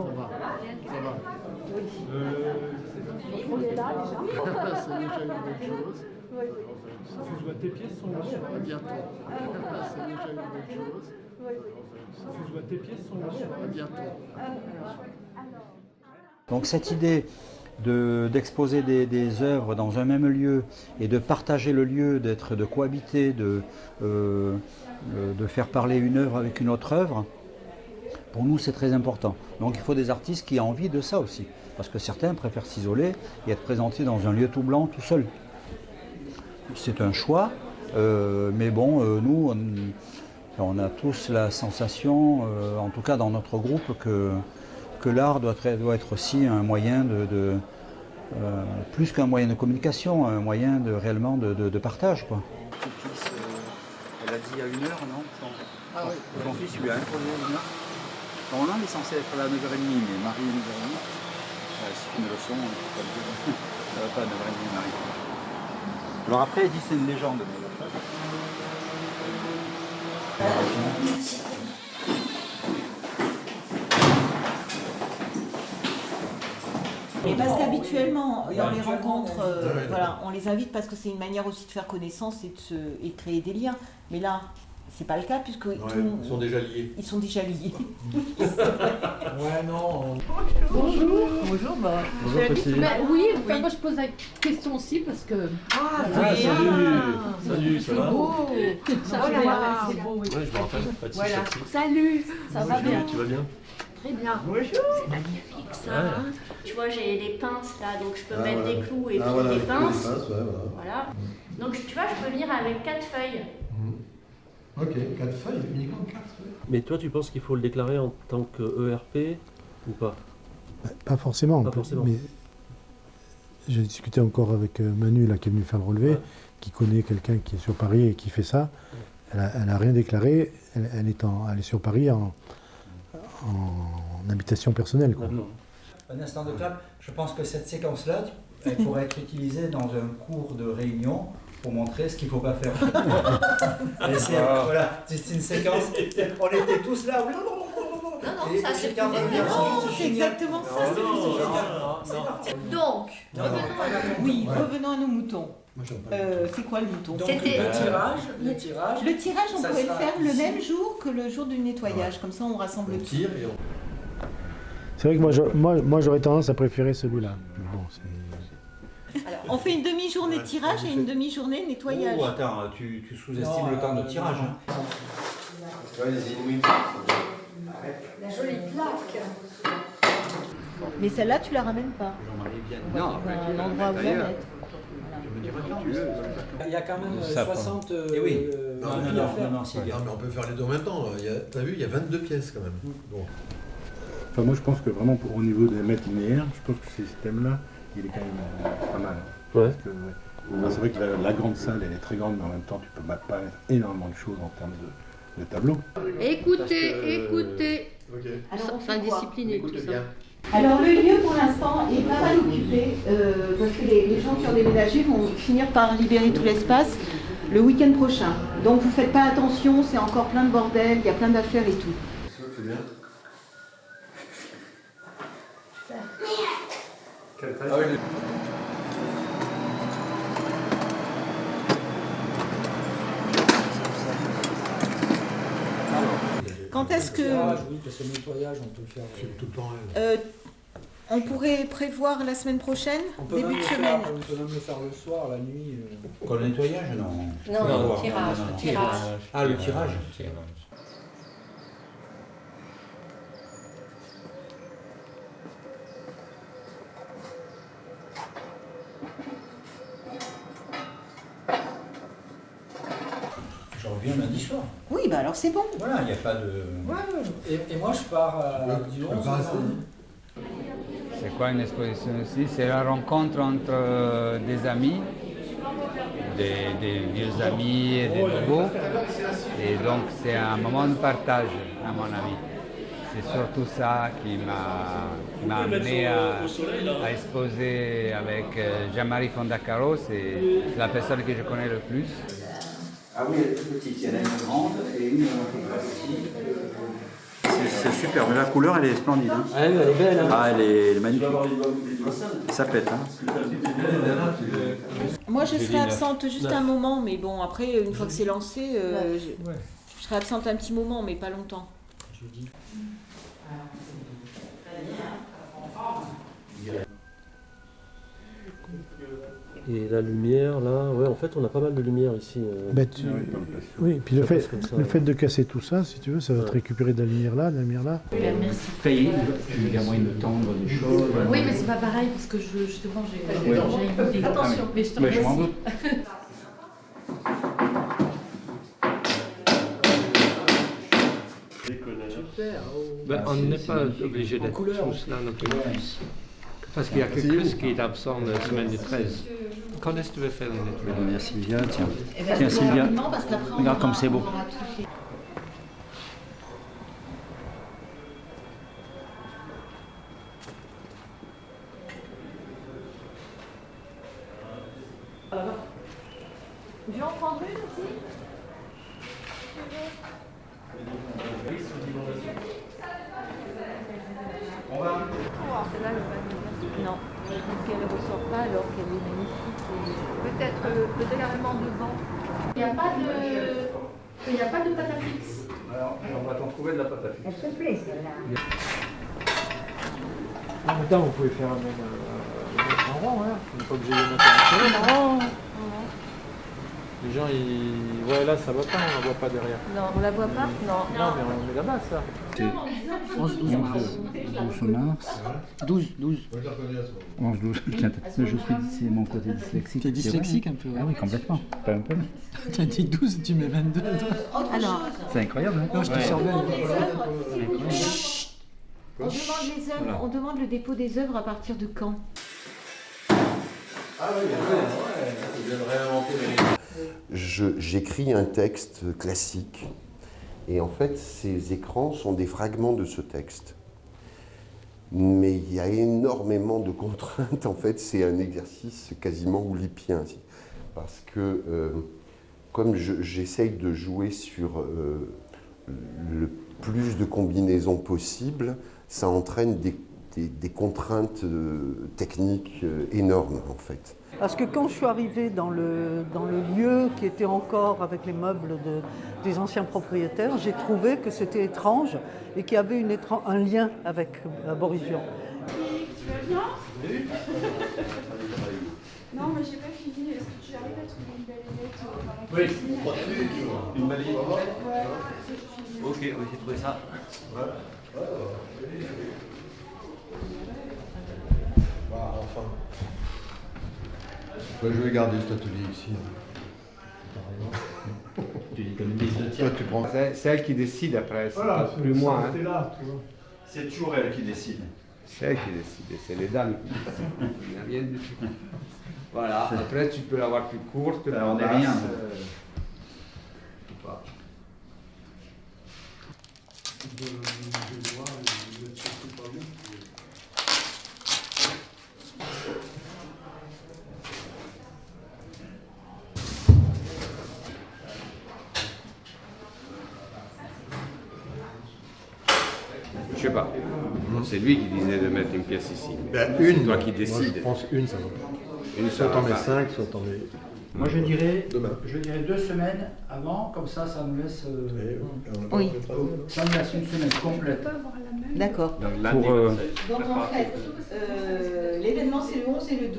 bon. Ça va. Oui. On est là déjà. C'est déjà une bonne chose. Oui. Excuse-moi, tes pièces sont là. À bientôt. C'est déjà une bonne chose. Oui. Excuse-moi, tes pièces sont là. À bientôt. Donc cette idée d'exposer des œuvres dans un même lieu et de partager le lieu, de cohabiter, de faire parler une œuvre avec une autre œuvre, pour nous c'est très important. Donc il faut des artistes qui aient envie de ça aussi, parce que certains préfèrent s'isoler et être présentés dans un lieu tout blanc, tout seul. C'est un choix, mais bon, nous, on a tous la sensation, en tout cas dans notre groupe, que l'art doit être aussi un moyen plus qu'un moyen de communication, un moyen réellement de partage, quoi. Elle a dit à 1h, non? Son fils lui a imposé 1h. Normalement, il est censé être là à 9h30, mais Marie est 9h30. C'est une leçon, pas 9h30, Marie. Alors après, elle dit c'est une légende. Et parce qu'habituellement, dans les rencontres, voilà, on les invite parce que c'est une manière aussi de faire connaissance et de créer des liens. Mais là, c'est pas le cas puisque ils sont déjà liés. Ils sont déjà liés. Ouais, non. Bonjour. Bonjour, bah. Bonjour, Priscille. Bah, oui, enfin, moi je pose la question aussi parce que. Ah, Salut. Salut, ça va? beau. Ça va, c'est beau. Oui. Ouais, je me rappelle. Pas de Voilà. soucis. Salut. Ça va bien. Tu vas bien? Très bien. C'est magnifique ça. Hein. Tu vois, j'ai les pinces là, donc je peux mettre des clous et puis des pinces. Voilà. Donc tu vois, je peux venir avec 4 feuilles. Ok, 4 feuilles, uniquement 4 feuilles. Mais toi, tu penses qu'il faut le déclarer en tant que ERP ou pas? Pas forcément. Pas forcément. Mais j'ai discuté encore avec Manu là, qui est venu faire le relevé, qui connaît quelqu'un qui est sur Paris et qui fait ça. Elle a rien déclaré. Elle est sur Paris en habitation personnelle, quoi. Un instant de clap, je pense que cette séquence-là, elle pourrait être utilisée dans un cours de réunion pour montrer ce qu'il ne faut pas faire. Voilà, c'est une séquence, on était tous là. Non, ça c'est C'est exactement ça. Donc, Revenons à nos moutons. C'est quoi le mouton? c'était Le tirage, on pourrait le faire le même jour que le jour du nettoyage, comme ça on rassemble tout. C'est vrai que moi j'aurais tendance à préférer celui-là. Mais bon, Alors, on fait une demi-journée de tirage et une demi-journée de nettoyage. Oh, attends, tu sous-estimes le temps de tirage. Hein. La jolie plaque. Mais celle-là, tu la ramènes pas. Non, Un endroit où la mettre. Il y a quand même 60 oui. Non, mais on peut faire les deux en même temps. T'as vu, il y a 22 pièces quand même. Bon. enfin, moi je pense que vraiment au niveau des mètres linéaires, je pense que ce système-là, il est quand même pas mal. Ouais. Parce que, enfin, c'est vrai que la grande salle, elle est très grande, mais en même temps, tu peux pas mettre énormément de choses en termes de tableaux. Écoutez. Ok. Alors, Enfin, discipliné tout ça. Bien. Alors le lieu pour l'instant est pas mal occupé parce que les gens qui ont déménagé vont finir par libérer tout l'espace le week-end prochain. Donc vous faites pas attention, c'est encore plein de bordel, il y a plein d'affaires et tout. C'est bien. Quelle taille? Quand est-ce que Oui, parce que le nettoyage, on peut le faire. Tout le temps. on pourrait prévoir la semaine prochaine, On peut début même de le semaine? faire, on peut même le faire le soir, la nuit. Quoi, le nettoyage? Non. Non, le tirage. Ah, le tirage. Je reviens lundi soir. Oui, bah alors c'est bon. Voilà, il n'y a pas de... Et moi, je pars du 11 au 20. C'est quoi une exposition ici? C'est la rencontre entre des amis, des vieux amis et des nouveaux. Et donc c'est un moment de partage, à mon avis. C'est surtout ça qui m'a amené à exposer avec Jean-Marie Fondacaro. C'est la personne que je connais le plus. Ah oui, elle est toute petite. Il y en a une grande et une un peu plus petite. c'est super, mais la couleur elle est splendide. Hein. Ah, elle est belle. Hein. Ah, elle est magnifique. Ça pète. Hein. Moi, je serai absente juste un moment, mais bon, après, une fois que c'est lancé, je serai absente un petit moment, mais pas longtemps. Et la lumière, là, ouais, en fait, on a pas mal de lumière ici. Oui, puis le fait de casser tout ça, si tu veux, ça va te récupérer de la lumière là, Merci. Il y a moyen de tendre des choses. Oui, mais c'est pas pareil parce que justement j'ai une idée. Attention, mais je te remercie. Ben, on n'est pas obligé d'être tous là non plus. Parce qu'il y a quelque chose qui est absent la semaine du 13. Quand est-ce que tu veux faire le nettoyage? Il y a Sylvia, tiens. Tiens Sylvia, regarde comme c'est beau. Je vais en prendre une aussi. Non, je trouve qu'elle ne ressort pas alors qu'elle est magnifique. Peut-être carrément devant. Il n'y a pas de pâte à fixe. Alors, on va t'en trouver de la pâte à fixe. Elle te plaît celle-là. En même temps, vous pouvez faire un rond, hein. On n'est pas obligé de mettre un rond. Les gens, ils... Ouais, là, ça va pas, on la voit pas derrière. Non, on la voit pas? Non. Non, mais on est là-bas, ça. 11-12 mars. 12. 11-12. Je suis, c'est mon côté dyslexique. Tu es dyslexique un peu? Ah oui, complètement. Pas un peu. Tu as dit 12 et tu mets 22. Alors, C'est incroyable, hein? Non, je te surveille. on demande les œuvres, on demande le dépôt des œuvres à partir de quand? Ah oui, je viens de réinventer J'écris un texte classique et en fait ces écrans sont des fragments de ce texte. Mais il y a énormément de contraintes, en fait c'est un exercice quasiment oulipien. Parce que comme j'essaye de jouer sur le plus de combinaisons possibles, ça entraîne des contraintes techniques énormes en fait. Parce que quand je suis arrivée dans le lieu qui était encore avec les meubles des anciens propriétaires, j'ai trouvé que c'était étrange et qu'il y avait un lien avec Boris Vian. Tu vas bien? Non, mais j'ai pas fini. Est-ce que tu arrives à trouver une balayette? Oui, une balayette. Ouais. Ok, on va essayer de trouver ça. Enfin. Je vais garder cet atelier ici. Tu dis comme tu prends. C'est elle qui décide après, voilà, plus moi. C'est toujours elle qui décide. C'est elle qui décide, c'est les dames qui décident. Il n'y a rien du tout. Voilà, après tu peux l'avoir plus courte, plus on est basse, rien. Pas. Je sais pas. C'est lui qui disait de mettre une pièce ici. Une. Toi qui décides. Moi, je pense une, ça va pas. Une, soit t'en mets 5, soit t'en mets... Moi je dirais, demain. 2 semaines avant, comme ça nous laisse... Oui. Ça nous laisse une semaine complète. D'accord. Donc en fait, l'événement c'est le 11 et le 12.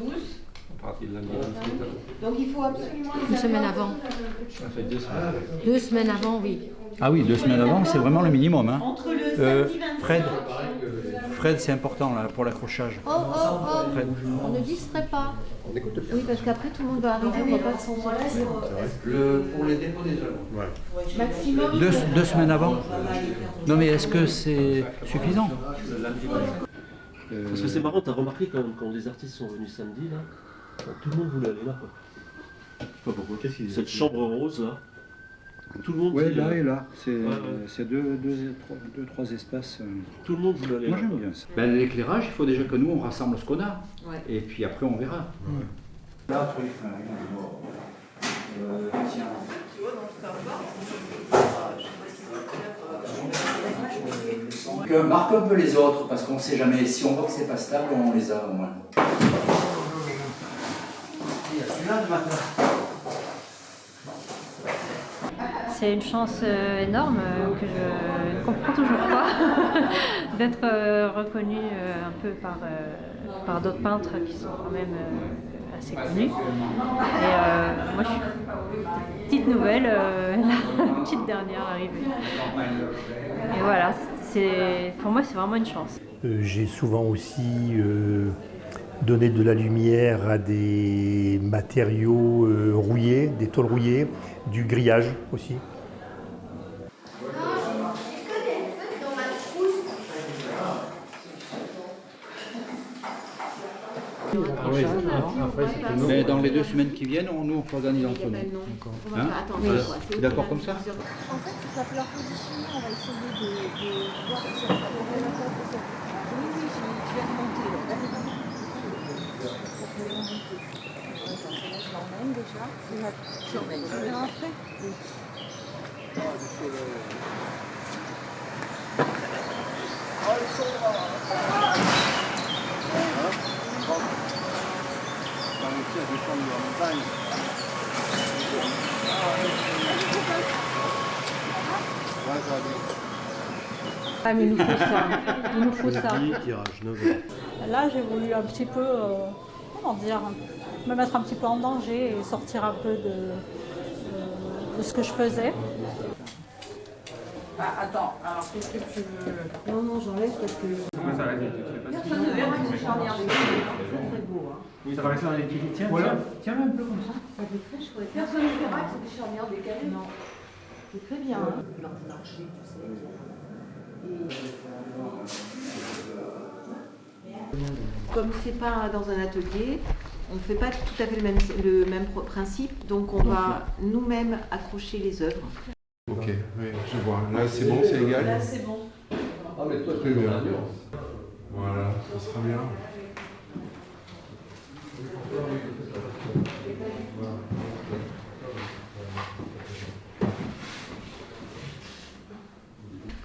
Donc il faut absolument les Une semaine avoir. avant. Ça fait 2 semaines. 2 semaines avant, oui. Ah oui, 2 semaines avant, c'est vraiment le minimum. Hein. Entre le samedi 25. Fred, c'est important là, pour l'accrochage. Oh, on ne distrait pas. On écoute bien. Oui, parce qu'après tout le monde va arriver, on ne va pas s'en sortir. Pour les dépôts des œuvres. Ouais. Maximum. 2 semaines avant. Non mais est-ce que c'est suffisant? Parce que c'est marrant, t'as remarqué quand les artistes sont venus samedi, là, tout le monde voulait aller là. Quoi. Je sais pas pourquoi, qu'est-ce qu'ils Cette chambre rose là, tout le monde. Oui, dit, là et là. C'est ouais. 2-3 espaces. Tout le monde voulait aller Moi là. j'aime bien ça. Ben, l'éclairage, il faut déjà que nous on rassemble ce qu'on a. Ouais. Et puis après on verra. Ouais. Là, truc, tiens. Tu vois, dans ce cas-là, Donc marque un peu les autres, parce qu'on ne sait jamais. Si on voit que c'est pas stable, on les a au moins. Il y a celui-là le matin. C'est une chance énorme que je ne comprends toujours pas d'être reconnue un peu par d'autres peintres qui sont quand même assez connus. Et moi je suis petite nouvelle, la petite dernière arrivée. Et voilà, pour moi c'est vraiment une chance. J'ai souvent aussi donné de la lumière à des matériaux rouillés, des tôles rouillées, du grillage aussi. Mais dans les 2 semaines qui viennent, nous on s'organise entre nous. Hein? T'es d'accord comme ça? En fait, ça peut leur positionner, on va essayer de voir si ça peut remonter. Oui, je vais remonter. Je l'emmène déjà. Je l'emmène. Je viens après. Oui. Ah mais il nous faut ça, il nous faut ça. Là j'ai voulu un petit peu, comment dire, me mettre un petit peu en danger et sortir un peu de ce que je faisais. Ah, attends, alors qu'est-ce que tu veux? Non, j'enlève parce que... Personne ne verra que c'est charnière des galets. C'est très beau. Hein. Oui, ça va rester dans les petits. Tiens, tiens un peu comme ça. Ça fait très chouette. Personne ne verra que c'est des charnières des galets. Non. C'est très bien. Hein. L'archer, tu sais. Comme c'est pas dans un atelier, on ne fait pas tout à fait le même principe, donc on va nous-mêmes accrocher les œuvres. Ok, oui, je vois. Là c'est bon, c'est égal. Là c'est bon. Ah mais toi très bien. Voilà, ça sera bien.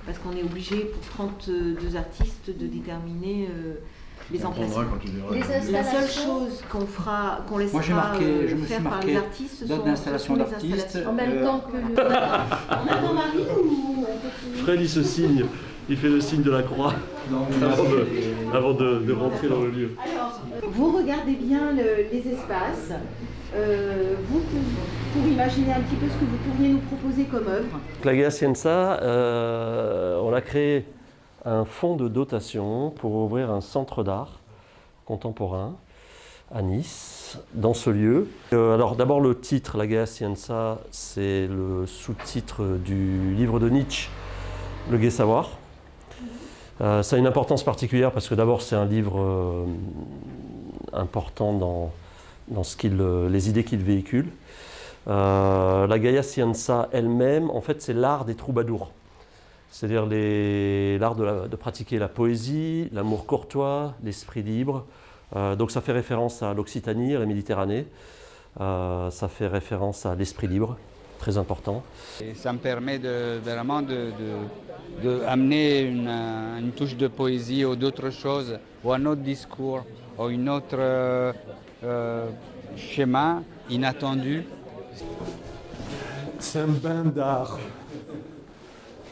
Parce qu'on est obligé pour 32 artistes de déterminer les emplacements. La seule chose qu'on laissera faire par les artistes, ce sont les installations. En même temps que le... On attend Marie ou on continue? Fred il se signe, il fait le signe de la croix avant de rentrer dans le lieu. Alors, vous regardez bien les espaces. Vous, pour imaginer un petit peu ce que vous pourriez nous proposer comme œuvre. La Gaia Scienza, on a créé un fonds de dotation pour ouvrir un centre d'art contemporain à Nice, dans ce lieu. Alors d'abord le titre, La Gaia Scienza, c'est le sous-titre du livre de Nietzsche, Le Gai Savoir. Ça a une importance particulière parce que d'abord c'est un livre important dans les idées qu'il véhicule. La Gaia Scienza elle-même, en fait, c'est l'art des troubadours. C'est-à-dire l'art de pratiquer la poésie, l'amour courtois, l'esprit libre. Donc ça fait référence à l'Occitanie, à la Méditerranée. Ça fait référence à l'esprit libre, très important. Et ça me permet vraiment d'amener une touche de poésie ou d'autres choses, ou un autre discours, ou une autre... schéma inattendu. C'est un bain d'art.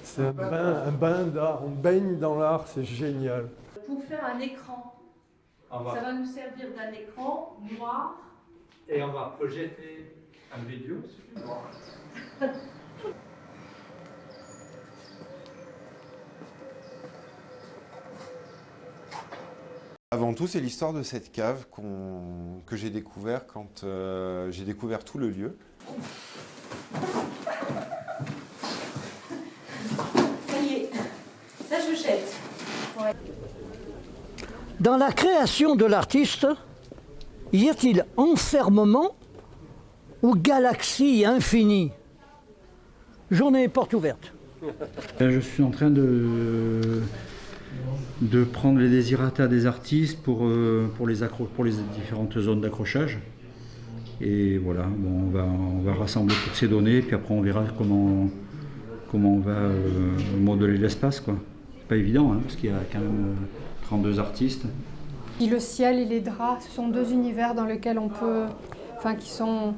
C'est un bain d'art. On baigne dans l'art, c'est génial. Pour faire un écran, ça va nous servir d'un écran noir. Et on va projeter une vidéo. Avant tout, c'est l'histoire de cette cave que j'ai découvert quand j'ai découvert tout le lieu. Ça y est, ça je jette. Ouais. Dans la création de l'artiste, y a-t-il enfermement ou galaxie infinie? Journée porte ouverte. Je suis en train de prendre les désirata des artistes pour les différentes zones d'accrochage. Et voilà, bon, on va rassembler toutes ces données, puis après on verra comment on va modeler l'espace, quoi. pas évident, hein, parce qu'il y a quand même 32 artistes. Et le ciel et les draps, ce sont deux univers dans lesquels on peut, enfin qui sont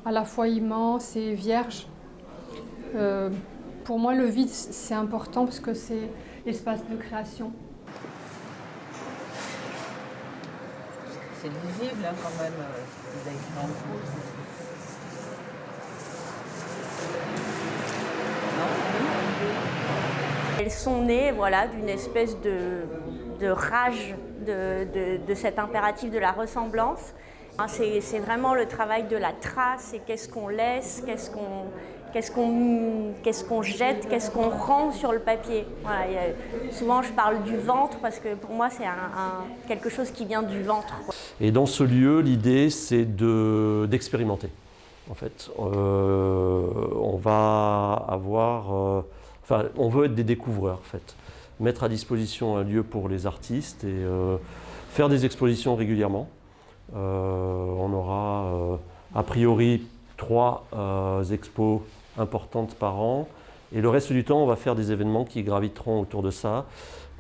à la fois immenses et vierges. Pour moi, le vide, c'est important parce que c'est l'espace de création. C'est lisible hein, quand même, vous avez une grande pause. Elles sont nées voilà, d'une espèce de rage de cet impératif de la ressemblance. C'est vraiment le travail de la trace et qu'est-ce qu'on laisse, qu'est-ce qu'on jette, qu'est-ce qu'on rend sur le papier. Voilà, souvent je parle du ventre parce que pour moi c'est quelque chose qui vient du ventre. Et dans ce lieu, l'idée c'est d'expérimenter. En fait, on va avoir, on veut être des découvreurs en fait. Mettre à disposition un lieu pour les artistes et faire des expositions régulièrement. On aura a priori 3 expos importantes par an et le reste du temps on va faire des événements qui graviteront autour de ça,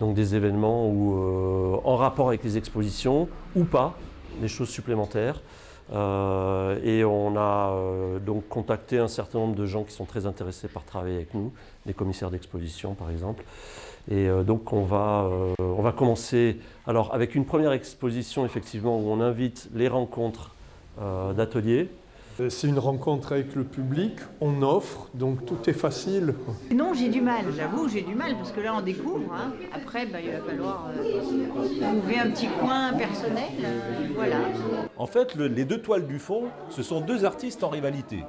donc des événements où, en rapport avec les expositions ou pas, des choses supplémentaires. Et on a donc contacté un certain nombre de gens qui sont très intéressés par travailler avec nous, des commissaires d'exposition par exemple. Et donc on va commencer alors, avec une première exposition effectivement où on invite les rencontres d'ateliers. C'est une rencontre avec le public, on offre, donc tout est facile. Non, j'ai du mal, j'avoue, j'ai du mal, parce que là on découvre. Hein. Après, il va falloir trouver un petit coin personnel, voilà. En fait, les 2 toiles du fond, ce sont 2 artistes en rivalité.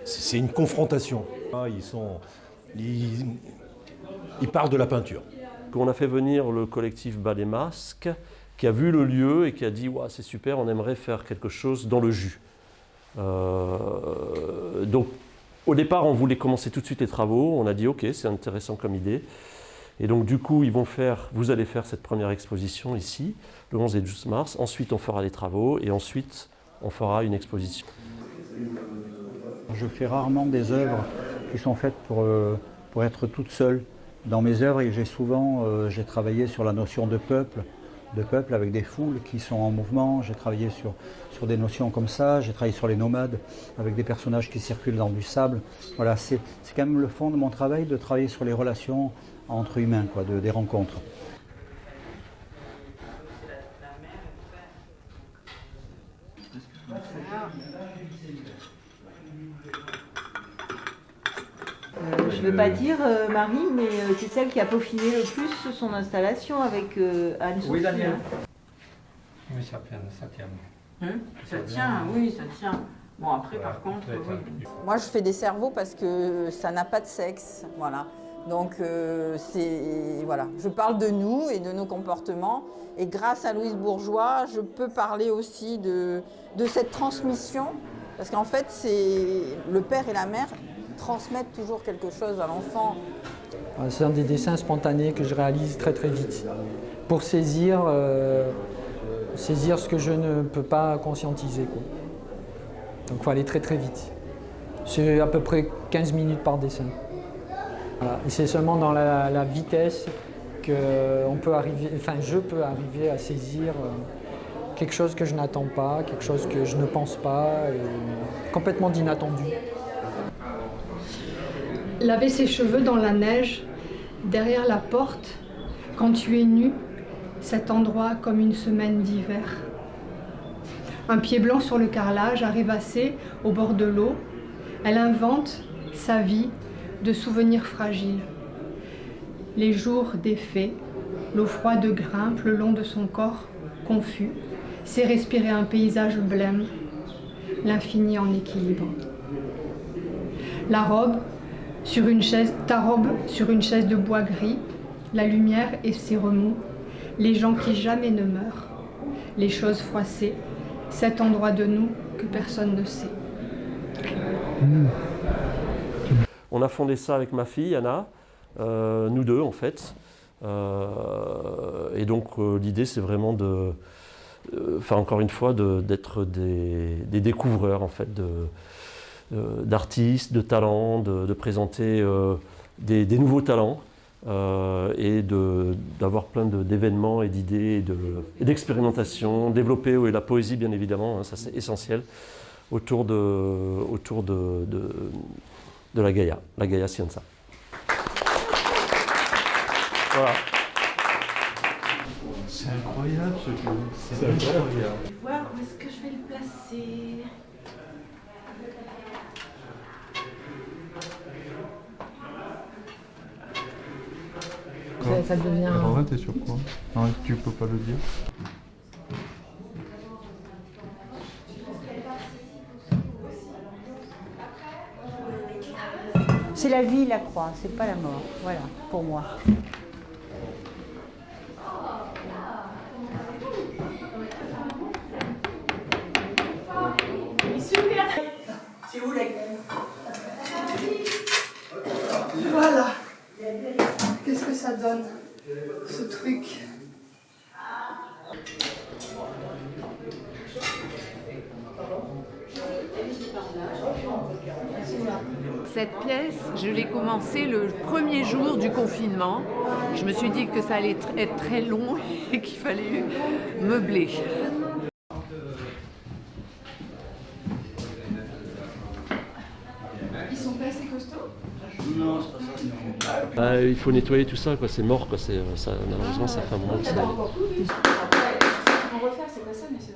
C'est une confrontation. Ils parlent de la peinture. On a fait venir le collectif Bas les Masques, qui a vu le lieu et qui a dit ouais, c'est super, on aimerait faire quelque chose dans le jus. Donc au départ on voulait commencer tout de suite les travaux, on a dit ok c'est intéressant comme idée et donc du coup vous allez faire cette première exposition ici le 11 et 12 mars, ensuite on fera les travaux et ensuite on fera une exposition. Je fais rarement des œuvres qui sont faites pour être toutes seules. Dans mes œuvres j'ai travaillé sur la notion de peuple avec des foules qui sont en mouvement. J'ai travaillé sur des notions comme ça, j'ai travaillé sur les nomades avec des personnages qui circulent dans du sable. Voilà, c'est quand même le fond de mon travail de travailler sur les relations entre humains, quoi, des rencontres. Je ne veux pas dire Marie, mais c'est celle qui a peaufiné le plus son installation avec Anne-Sophie. Oui, Daniel. Hein. Oui, ça tient. Ça tient, oui, ça tient. Bon, après, par contre, oui. Moi, je fais des cerveaux parce que ça n'a pas de sexe, voilà. Donc, voilà. Je parle de nous et de nos comportements. Et grâce à Louise Bourgeois, je peux parler aussi de cette transmission. Parce qu'en fait, c'est le père et la mère transmettent toujours quelque chose à l'enfant. C'est un des dessins spontanés que je réalise très très vite. Pour saisir ce que je ne peux pas conscientiser, quoi. Donc il faut aller très très vite. C'est à peu près 15 minutes par dessin. Voilà. Et c'est seulement dans la vitesse que je peux arriver à saisir quelque chose que je n'attends pas, quelque chose que je ne pense pas, complètement d'inattendu. Laver ses cheveux dans la neige, derrière la porte, quand tu es nu, cet endroit comme une semaine d'hiver. Un pied blanc sur le carrelage, à rêvasser au bord de l'eau, elle invente sa vie de souvenirs fragiles. Les jours défaits, l'eau froide grimpe le long de son corps confus, c'est respirer un paysage blême, l'infini en équilibre. La robe, ta robe sur une chaise de bois gris, la lumière et ses remous, les gens qui jamais ne meurent, les choses froissées, cet endroit de nous que personne ne sait. On a fondé ça avec ma fille Anna, nous deux en fait. Et donc l'idée c'est vraiment encore une fois d'être des découvreurs en fait d'artistes, de talents, de présenter des nouveaux talents et d'avoir plein d'événements et d'idées et d'expérimentations, développer la poésie bien évidemment, hein, ça c'est essentiel, autour de la Gaia Scienza. Voilà. C'est incroyable ce jeu, c'est incroyable. Je vais voir où est-ce que je vais le placer. Ça devient... Alors là, t'es sur quoi? Non, tu peux pas le dire. C'est la vie, la croix, c'est pas la mort. Voilà, pour moi. Super. C'est où la Voilà. Qu'est-ce que ça donne, ce truc? Cette pièce, je l'ai commencée le premier jour du confinement. Je me suis dit que ça allait être très long et qu'il fallait meubler. Ils sont pas assez costauds? Non, c'est pas ça. Il faut nettoyer tout ça, c'est mort, quoi. Ça, malheureusement ça fait un moment que c'est... On refaire, c'est pas ça, mais c'est...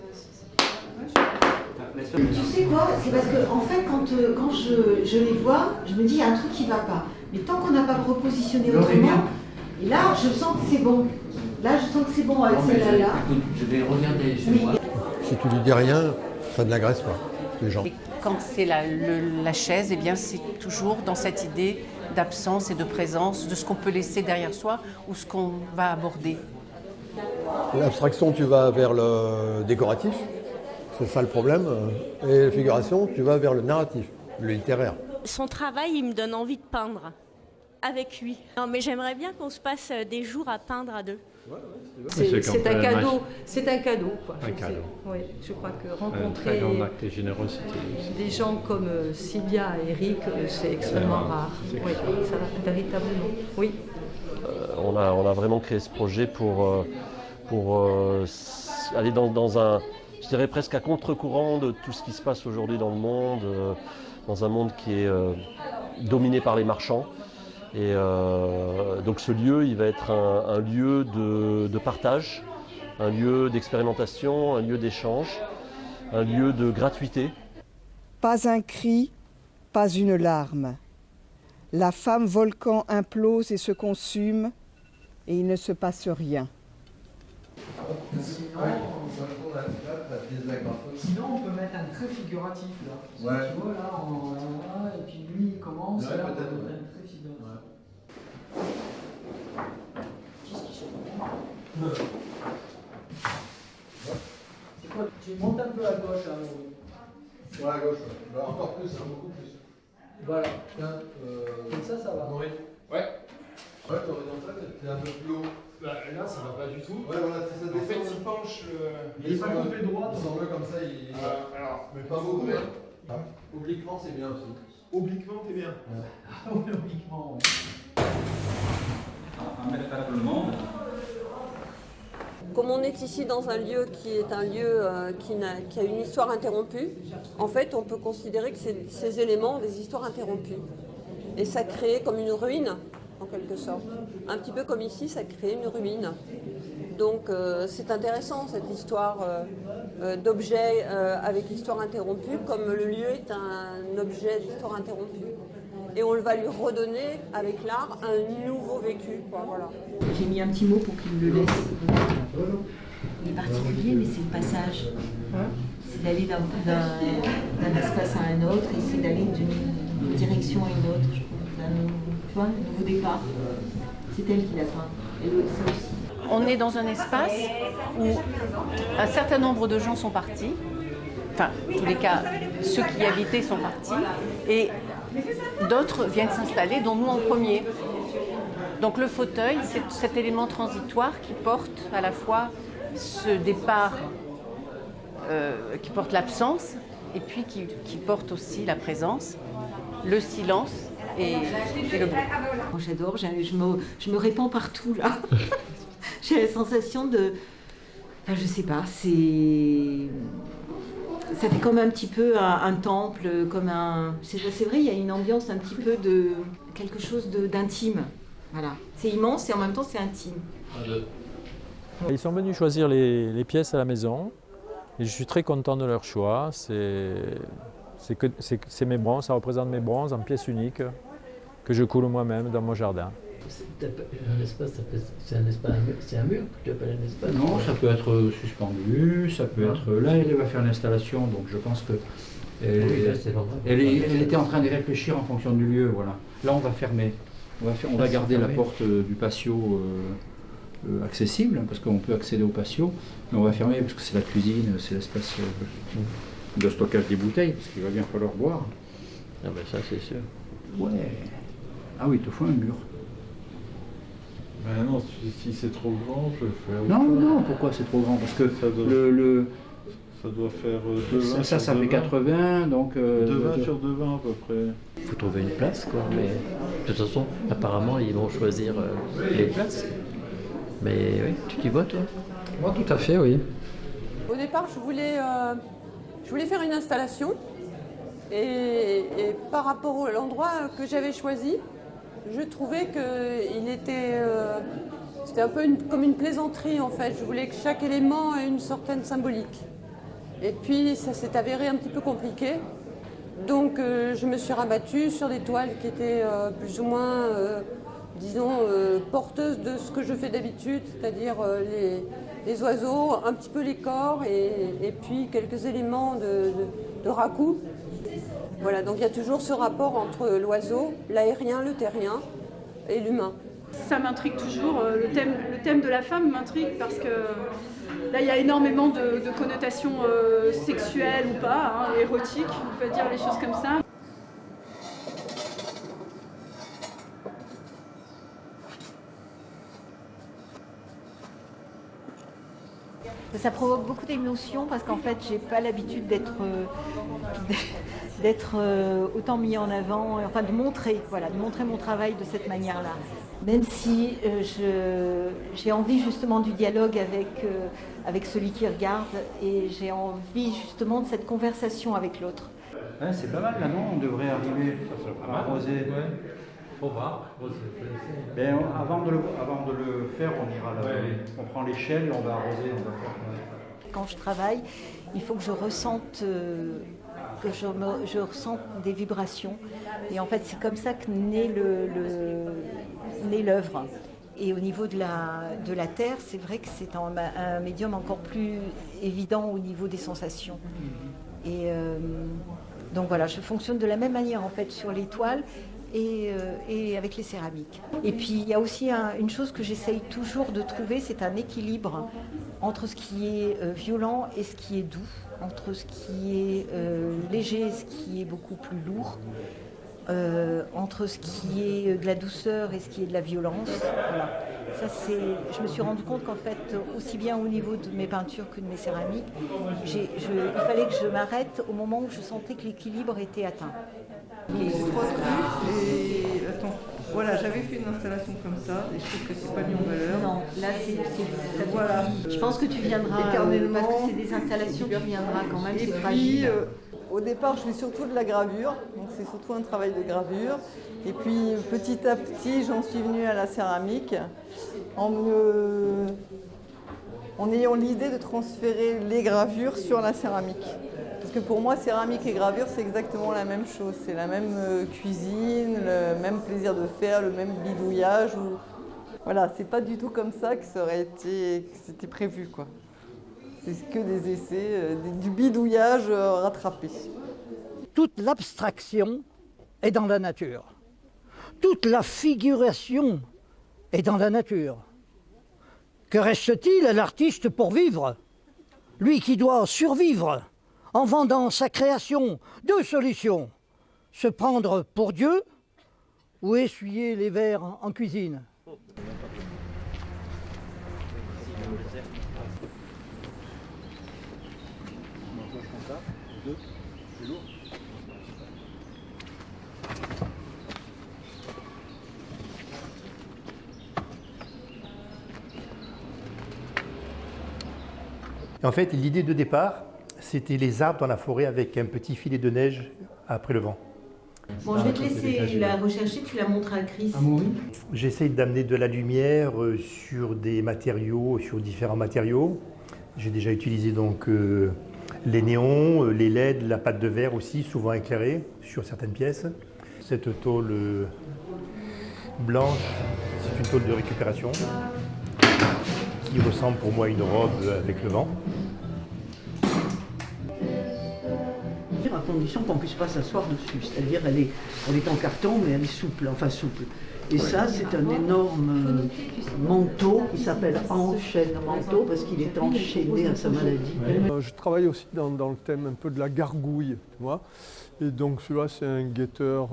Tu sais quoi? C'est parce que en fait, quand je les vois, je me dis il y a un truc qui va pas. Mais tant qu'on n'a pas repositionné autrement, et là je sens que c'est bon. Là je sens que c'est bon avec celle-là. Je vais regarder chez moi. Si tu lui dis rien, ça ne l'agresse pas, les gens. Et quand c'est la chaise, eh bien c'est toujours dans cette idée d'absence et de présence, de ce qu'on peut laisser derrière soi ou ce qu'on va aborder. L'abstraction, tu vas vers le décoratif. C'est ça le problème. Et la figuration, tu vas vers le narratif, le littéraire. Son travail, il me donne envie de peindre avec lui. Non, mais j'aimerais bien qu'on se passe des jours à peindre à deux. C'est un cadeau. C'est un cadeau, quoi. Un cadeau. Oui, je crois que Un rencontrer très grand acte de générosité aussi. des gens comme Sylvia et Eric, c'est extrêmement rare. Oui, ça va véritablement. Oui. On a vraiment créé ce projet pour aller dans un, je dirais presque à contre-courant de tout ce qui se passe aujourd'hui dans le monde, dans un monde qui est dominé par les marchands. Et donc ce lieu, il va être un lieu de partage, un lieu d'expérimentation, un lieu d'échange, un lieu de gratuité. Pas un cri, pas une larme. La femme volcan implose et se consume, et il ne se passe rien. Sinon, on peut mettre un trait figuratif là. Ouais. Tu vois là, et puis lui il commence, Ouais, là on peut-être, peut mettre ouais. un trait figuratif. C'est quoi? Tu montes un peu à gauche là, Maurice. Ouais, à gauche, ouais. Encore plus, beaucoup plus. Voilà, tiens, comme ça va. Oui. Ouais. Ouais, l'horizontal, t'es un peu plus haut. Là, ça va pas du tout. Ouais, voilà, c'est ça. En fait, il penche le... Il est pas coupé droit, il semble comme ça, il... alors, mais pas beaucoup, hein. Obliquement, c'est bien aussi. Obliquement, t'es bien. Ah oui, obliquement, ouais. On va mettre à tout le monde. Comme on est ici dans un lieu qui est un lieu qui a une histoire interrompue, en fait, on peut considérer que ces éléments ont des histoires interrompues. Et ça crée comme une ruine, en quelque sorte. Un petit peu comme ici, ça crée une ruine. Donc c'est intéressant, cette histoire d'objet avec histoire interrompue, comme le lieu est un objet d'histoire interrompue. Et on va lui redonner, avec l'art, un nouveau vécu. Quoi, voilà. J'ai mis un petit mot pour qu'il le laisse. Il est particulier, mais c'est le passage. C'est d'aller d'un espace à un autre, et c'est d'aller d'une direction à une autre, je trouve. Tu vois, un nouveau départ. C'est elle qui l'a peint. Et ça aussi. On est dans un espace où un certain nombre de gens sont partis. Enfin, en tous les cas, ceux qui y habitaient sont partis. Et d'autres viennent s'installer, dont nous en premier. Donc le fauteuil, c'est cet élément transitoire qui porte à la fois ce départ, qui porte l'absence, et puis qui porte aussi la présence, le silence et le bruit. J'adore, je me répands partout là. J'ai la sensation de... Enfin, je sais pas, ça fait comme un petit peu un temple, comme un... C'est vrai, il y a une ambiance un petit peu de... quelque chose d'intime. Voilà. C'est immense et en même temps c'est intime. Ils sont venus choisir les pièces à la maison et je suis très content de leur choix. C'est mes bronzes, ça représente mes bronzes en pièces uniques que je coule moi-même dans mon jardin. Un espace, c'est un mur que tu appelles un espace? Non, ça peut être suspendu, ça peut être... Là, elle va faire l'installation, donc je pense que... Elle était en train de réfléchir en fonction du lieu, voilà. Là, on va fermer. On va garder la porte du patio accessible, parce qu'on peut accéder au patio, mais on va fermer parce que c'est la cuisine, c'est l'espace de stockage des bouteilles, parce qu'il va bien falloir boire. Ah ben ça, c'est sûr. Ouais. Ah oui, il te faut un mur. Ben non, si c'est trop grand, je fais... Non, pourquoi c'est trop grand? Parce que ça doit faire 2,20 ça fait 80, donc... 2,20 sur 2,20 à peu près. Il faut trouver une place, quoi, mais de toute façon, apparemment, ils vont choisir les places. Mais oui, tu t'y vois, toi? Moi, tout à fait, oui. Au départ, je voulais faire une installation, et par rapport à l'endroit que j'avais choisi, je trouvais qu'il était... c'était un peu comme une plaisanterie, en fait. Je voulais que chaque élément ait une certaine symbolique. Et puis, ça s'est avéré un petit peu compliqué. Donc, je me suis rabattue sur des toiles qui étaient plus ou moins, disons, porteuses de ce que je fais d'habitude, c'est-à-dire les oiseaux, un petit peu les corps et puis quelques éléments de ragoût. Voilà, donc il y a toujours ce rapport entre l'oiseau, l'aérien, le terrien et l'humain. Ça m'intrigue toujours, le thème de la femme m'intrigue parce que là il y a énormément de connotations sexuelles ou pas, érotiques, on peut dire les choses comme ça. Ça provoque beaucoup d'émotions parce qu'en fait, j'ai pas l'habitude d'être autant mis en avant, enfin de montrer mon travail de cette manière-là. Même si j'ai envie justement du dialogue avec celui qui regarde et j'ai envie justement de cette conversation avec l'autre. Ouais, c'est pas mal là, non? On devrait arriver à arroser. Ouais. Faut voir. Ben, avant de le faire, on ira là. On prend l'échelle, on va arroser, on va faire. Quand je travaille, il faut que je ressente je ressens des vibrations. Et en fait, c'est comme ça que naît l'œuvre. Et au niveau de la terre, c'est vrai que c'est un médium encore plus évident au niveau des sensations. Et donc voilà, je fonctionne de la même manière en fait sur les toiles et avec les céramiques. Et puis il y a aussi une chose que j'essaye toujours de trouver, c'est un équilibre entre ce qui est violent et ce qui est doux, entre ce qui est léger et ce qui est beaucoup plus lourd, entre ce qui est de la douceur et ce qui est de la violence. Voilà. Ça, je me suis rendu compte qu'en fait, aussi bien au niveau de mes peintures que de mes céramiques, il fallait que je m'arrête au moment où je sentais que l'équilibre était atteint. Les 3 trucs et attends, voilà, j'avais fait une installation comme ça et je trouve que c'est pas mis en valeur. Non, là c'est voilà. Je pense que tu viendras parce que c'est des installations, tu viendras quand même, c'est fragile. Au départ, je fais surtout de la gravure, donc c'est surtout un travail de gravure. Et puis petit à petit, j'en suis venue à la céramique en ayant l'idée de transférer les gravures sur la céramique. Parce que pour moi, céramique et gravure, c'est exactement la même chose. C'est la même cuisine, le même plaisir de faire, le même bidouillage. Voilà, c'est pas du tout comme ça que c'était prévu, quoi. C'est que des essais, du bidouillage rattrapé. Toute l'abstraction est dans la nature. Toute la figuration est dans la nature. Que reste-t-il à l'artiste pour vivre? Lui qui doit survivre en vendant sa création. 2 solutions. Se prendre pour Dieu ou essuyer les verres en cuisine. Et en fait, l'idée de départ, c'était les arbres dans la forêt avec un petit filet de neige après le vent. Bon, je vais te laisser la rechercher, tu la montres à Chris. J'essaye d'amener de la lumière sur des matériaux, sur différents matériaux. J'ai déjà utilisé donc les néons, les LED, la pâte de verre aussi, souvent éclairée sur certaines pièces. Cette tôle blanche, c'est une tôle de récupération qui ressemble pour moi à une robe avec le vent. À condition qu'on ne puisse pas s'asseoir dessus, c'est-à-dire elle est en carton mais elle est souple, enfin souple. Et ça c'est un énorme manteau qui s'appelle enchaîne-manteau parce qu'il est enchaîné à sa maladie. Je travaille aussi dans le thème un peu de la gargouille, tu vois. Et donc celui-là c'est un guetteur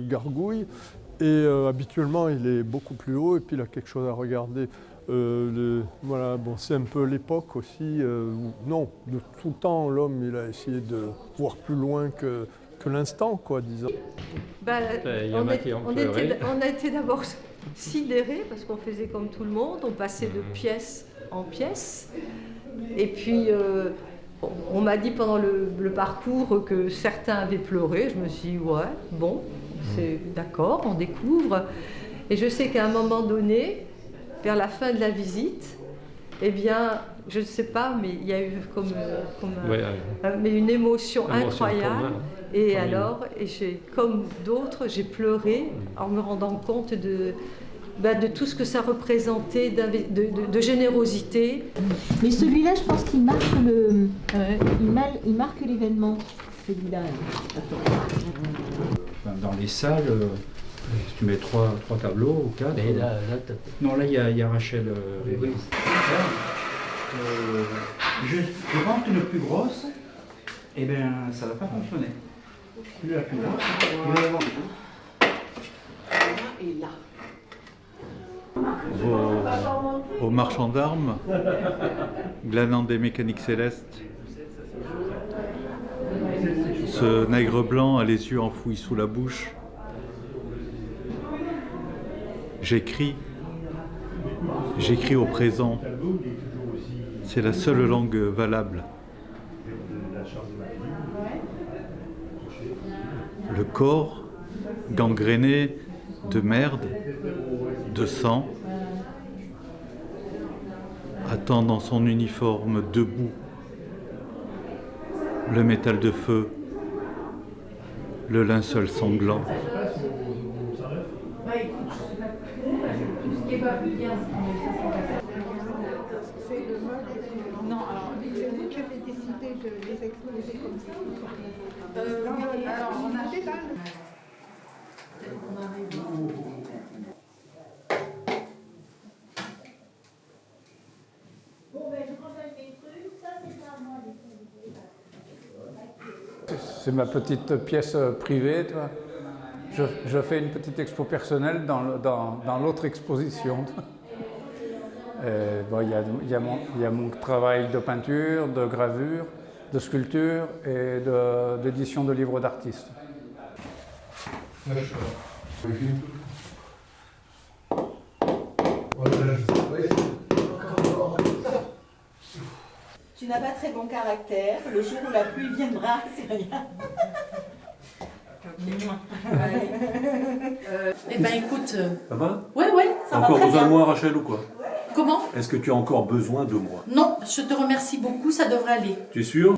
gargouille et habituellement il est beaucoup plus haut et puis il a quelque chose à regarder. Voilà, bon, c'est un peu l'époque aussi. Non, de tout le temps, l'homme, il a essayé de voir plus loin que l'instant, quoi, disons. On a été d'abord sidérés parce qu'on faisait comme tout le monde, on passait de pièce en pièce. Et puis, on m'a dit pendant le parcours que certains avaient pleuré. Je me suis dit, ouais, bon, c'est d'accord, on découvre. Et je sais qu'à un moment donné, vers la fin de la visite, eh bien, je ne sais pas, mais il y a eu mais une émotion incroyable. Et alors, comme d'autres, j'ai pleuré en me rendant compte de tout ce que ça représentait, de générosité. Mais celui-là, je pense qu'il marque il marque l'événement, celui-là. Dans les salles, tu mets trois tableaux ou 4. Mais là, non, là, il y a Rachel. Oui. Je pense qu'une plus grosse, eh bien, ça ne va pas fonctionner. Plus la plus grosse, il va y avoir. Et là. Au marchand d'armes, glanant des mécaniques célestes, ce nègre blanc a les yeux enfouis sous la bouche. J'écris au présent. C'est la seule langue valable. Le corps, gangréné de merde, de sang, attend dans son uniforme debout le métal de feu, le linceul sanglant. Non, alors c'est vous qui avez décidé de les exposer comme ça. Alors on a des balles. C'est ma petite pièce privée, tu vois. Je fais une petite expo personnelle dans l'autre exposition. Il y a mon travail de peinture, de gravure, de sculpture et d'édition de livres d'artistes. Tu n'as pas très bon caractère. Le jour où la pluie viendra, c'est rien. Eh ben écoute... Ça va? Ouais, ça va encore très besoin bien. de moi, Rachel, ou quoi? Comment? Est-ce que tu as encore besoin de moi? Non, je te remercie beaucoup, ça devrait aller. Tu es sûr?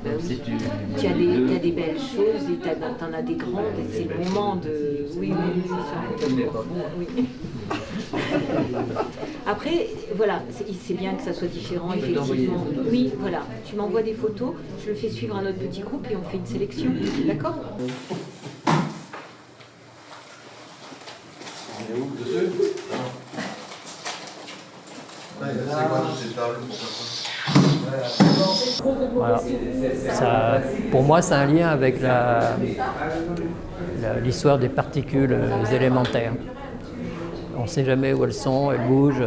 Tu as des belles choses et tu en as des grandes et c'est le moment de... Oui, oui. Après, voilà, c'est bien que ça soit différent, effectivement. Oui, voilà, tu m'envoies des photos, je le fais suivre à notre petit groupe et on fait une sélection, d'accord? On est où dessus? C'est quoi toutes ces tables? Voilà. Ça, pour moi, c'est un lien avec l'histoire des particules élémentaires. On ne sait jamais où elles sont, elles bougent,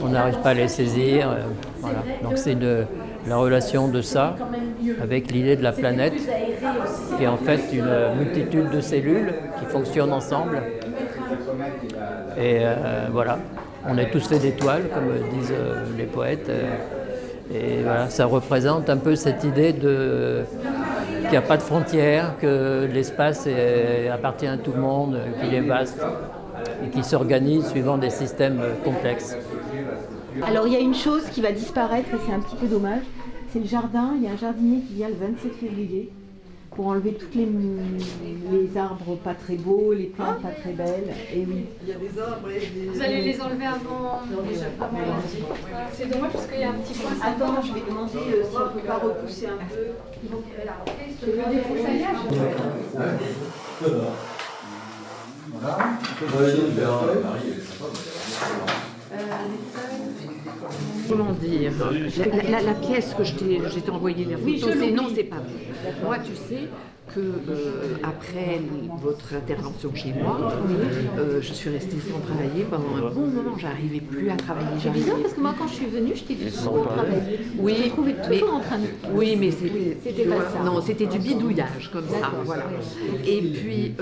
on n'arrive pas à les saisir. Voilà. Donc c'est la relation de ça avec l'idée de la planète, qui est en fait une multitude de cellules qui fonctionnent ensemble. Et voilà, on est tous faits d'étoiles, comme disent les poètes. Et voilà, ça représente un peu cette idée qu'il n'y a pas de frontières, que l'espace appartient à tout le monde, qu'il est vaste et qu'il s'organise suivant des systèmes complexes. Alors il y a une chose qui va disparaître et c'est un petit peu dommage, c'est le jardin. Il y a un jardinier qui vient le 27 février pour enlever tous les arbres pas très beaux, les plantes pas très belles. Et oui. Il y a des arbres et des... Vous allez les enlever avant lundi. C'est dommage parce qu'il y a un petit point. Attends, je vais demander si on ne peut pas repousser un peu. Le débroussaillage. Comment dire, la pièce que je t'ai envoyée les photos, c'est pas vous. Moi, tu sais que après votre intervention chez moi, je suis restée sans travailler pendant un bon moment. J'arrivais plus à travailler. C'est bizarre parce que moi quand je suis venue, je t'ai vu souvent travailler. Oui, je te trouvais toujours en train de... Oui, mais c'était pas ça. Non, c'était du bidouillage comme ça. Voilà. Et puis,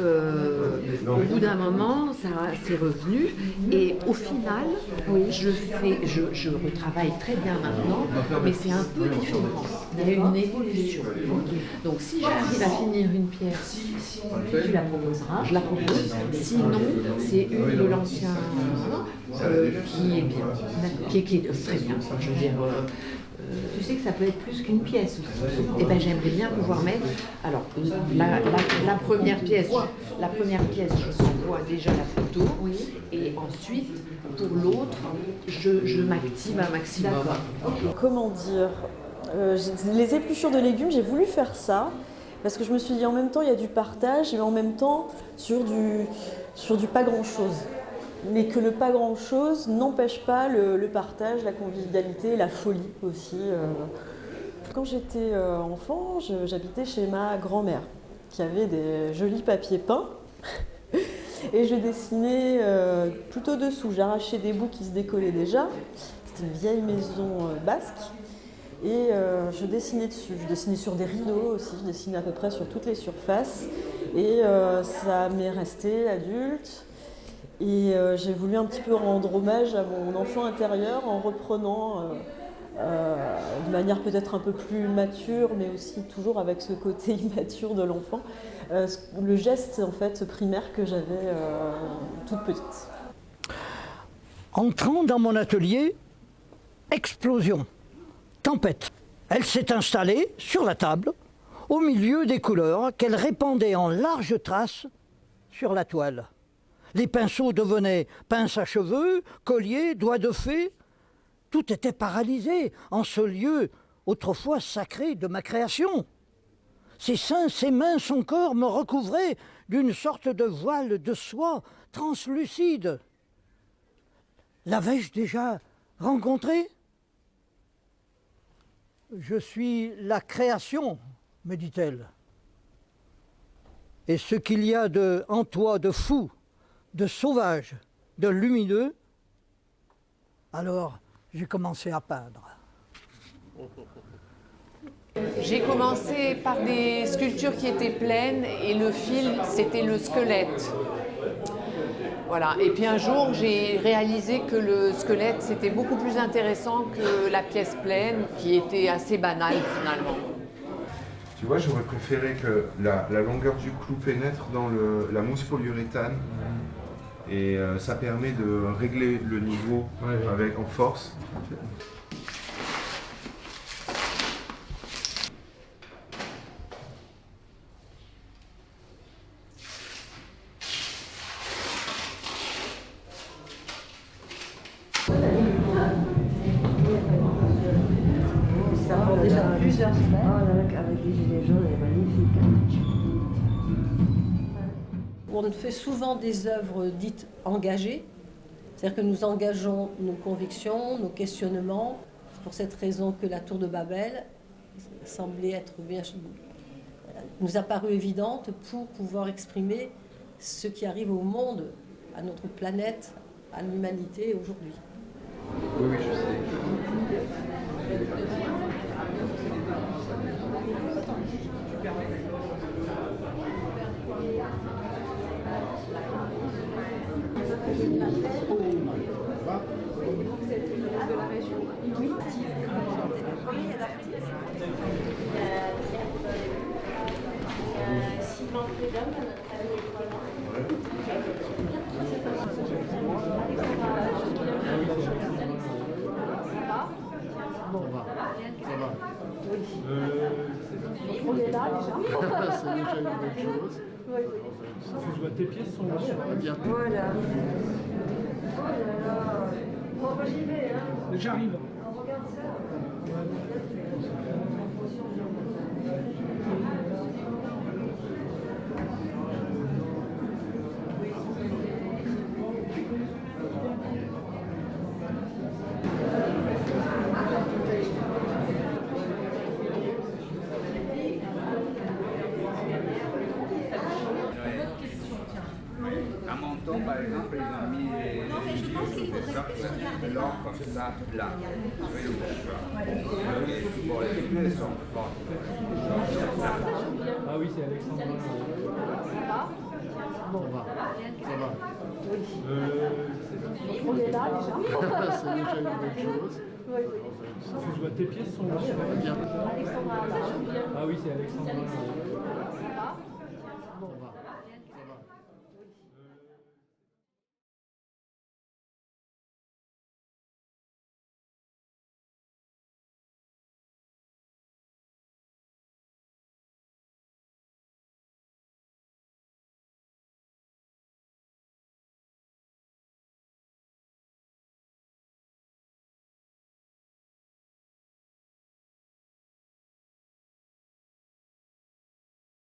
au bout d'un moment, ça c'est revenu. Et au final, je retravaille très bien maintenant, mais c'est un peu différent. Il y a une évolution. Donc, si j'arrive à finir une pièce, tu la proposeras. Je la propose. Sinon, c'est une de l'ancien qui est bien, qui est très bien. Je veux dire. Tu sais que ça peut être plus qu'une pièce aussi. Eh ben, j'aimerais bien pouvoir mettre. Alors, la première pièce, je t'envoie déjà la photo. Oui. Et ensuite, pour l'autre, je m'active un maximum. Comment dire, les épluchures de légumes, j'ai voulu faire ça parce que je me suis dit en même temps il y a du partage, mais en même temps sur du pas grand-chose. Mais que le pas grand-chose n'empêche pas le partage, la convivialité, la folie aussi. Quand j'étais enfant, j'habitais chez ma grand-mère qui avait des jolis papiers peints et je dessinais plutôt dessous. J'arrachais des bouts qui se décollaient déjà. C'était une vieille maison basque et je dessinais dessus. Je dessinais sur des rideaux aussi, je dessinais à peu près sur toutes les surfaces et ça m'est resté adulte. Et j'ai voulu un petit peu rendre hommage à mon enfant intérieur en reprenant de manière peut-être un peu plus mature, mais aussi toujours avec ce côté immature de l'enfant, le geste en fait primaire que j'avais toute petite. Entrant dans mon atelier, explosion, tempête. Elle s'est installée sur la table, au milieu des couleurs qu'elle répandait en larges traces sur la toile. Les pinceaux devenaient pinces à cheveux, colliers, doigts de fée. Tout était paralysé en ce lieu autrefois sacré de ma création. Ses seins, ses mains, son corps me recouvraient d'une sorte de voile de soie translucide. L'avais-je déjà rencontré? Je suis la création, me dit-elle. Et ce qu'il y a en toi de fou, de sauvage, de lumineux, alors j'ai commencé à peindre. J'ai commencé par des sculptures qui étaient pleines et le fil, c'était le squelette. Voilà. Et puis un jour, j'ai réalisé que le squelette, c'était beaucoup plus intéressant que la pièce pleine, qui était assez banale finalement. Tu vois, j'aurais préféré que la longueur du clou pénètre dans la mousse polyuréthane. Et ça permet de régler le niveau en force. Ça prend déjà plusieurs semaines. Avec les gilets jaunes, elle est magnifique. On fait souvent des œuvres dites engagées, c'est-à-dire que nous engageons nos convictions, nos questionnements. C'est pour cette raison que la tour de Babel semblait être nous a paru évidente pour pouvoir exprimer ce qui arrive au monde, à notre planète, à l'humanité aujourd'hui. Oui, je sais. Vous êtes de la région? Oui. On est là déjà. C'est déjà une bonne chose. Oui. Excuse-moi, tes pièces sont là. Bien. Voilà. Oh là là. Bon, bah, j'y vais. Hein. J'arrive. On regarde ça. À Menton, par exemple, ils ont mis l'or comme ça, là. Bon, les clés sont fortes. Ah oui, c'est Alexandre. Bon, Ça va. on est là déjà. C'est déjà une bonne chose. Oui. Excuse-moi, tes pièces sont là. Alexandra, là. Ah oui, c'est Alexandre. Ça va.